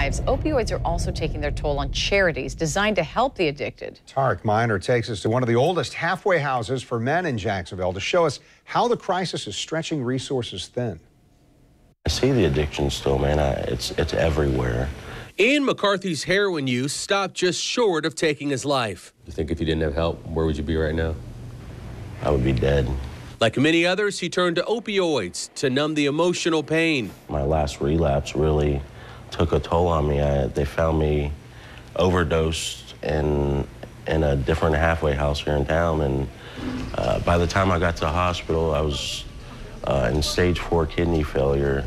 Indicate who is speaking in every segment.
Speaker 1: lives, opioids are also taking their toll on charities designed to help the addicted.
Speaker 2: Tarek Miner takes us to one of the oldest halfway houses for men in Jacksonville to show us how the crisis is stretching resources thin.
Speaker 3: I see the addiction still, man. It's everywhere.
Speaker 4: Ian McCarthy's heroin use stopped just short of taking his life.
Speaker 5: You think if you didn't have help, where would you be right now?
Speaker 3: I would be dead.
Speaker 4: Like many others, he turned to opioids to numb the emotional pain.
Speaker 3: My last relapse really took a toll on me. They found me overdosed in a different halfway house here in town, and by the time I got to the hospital, I was in stage 4 kidney failure.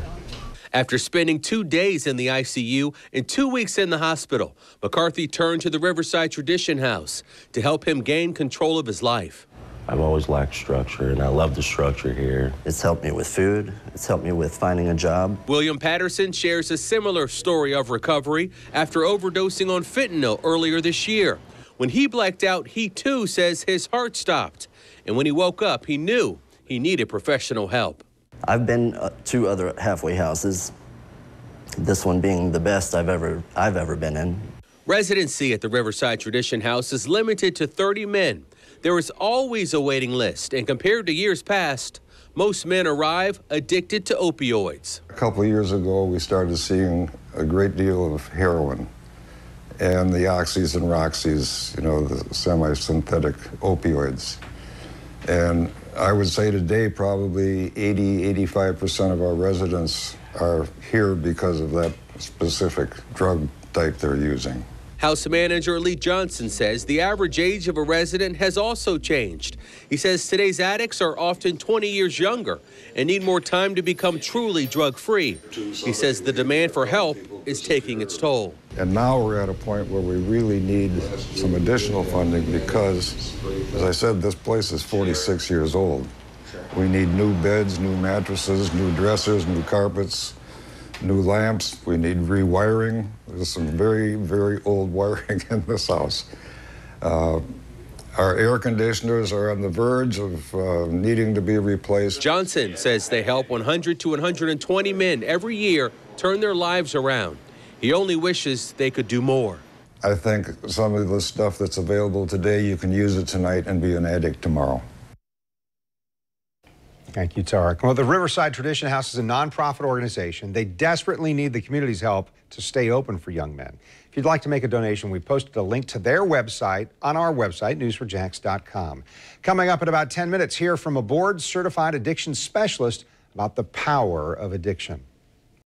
Speaker 4: After spending 2 days in the ICU and 2 weeks in the hospital, McCarthy turned to the Riverside Tradition House to help him gain control of his life.
Speaker 3: I've always lacked structure, and I love the structure here.
Speaker 6: It's helped me with food. It's helped me with finding a job.
Speaker 4: William Patterson shares a similar story of recovery after overdosing on fentanyl earlier this year. When he blacked out, he too says his heart stopped. And when he woke up, he knew he needed professional help.
Speaker 6: I've been to other halfway houses, this one being the best I've ever been in.
Speaker 4: Residency at the Riverside Tradition House is limited to 30 men. There is always a waiting list, and compared to years past, most men arrive addicted to opioids.
Speaker 7: A couple of years ago, we started seeing a great deal of heroin and the oxys and roxys, the semi-synthetic opioids. And I would say today probably 80–85% of our residents are here because of that specific drug type they're using.
Speaker 4: House manager Lee Johnson says the average age of a resident has also changed. He says today's addicts are often 20 years younger and need more time to become truly drug-free. He says the demand for help is taking its toll.
Speaker 7: And now we're at a point where we really need some additional funding because, as I said, this place is 46 years old. We need new beds, new mattresses, new dressers, new carpets, new lamps. We need rewiring. There's some very, very old wiring in this house. Our air conditioners are on the verge of needing to be replaced.
Speaker 4: Johnson says they help 100 to 120 men every year turn their lives around. He only wishes they could do more.
Speaker 7: I think some of the stuff that's available today, you can use it tonight and be an addict tomorrow.
Speaker 2: Thank you, Tarek. Well, the Riverside Tradition House is a nonprofit organization. They desperately need the community's help to stay open for young men. If you'd like to make a donation, we posted a link to their website on our website, news4jax.com. Coming up in about 10 minutes, hear from a board-certified addiction specialist about the power of addiction.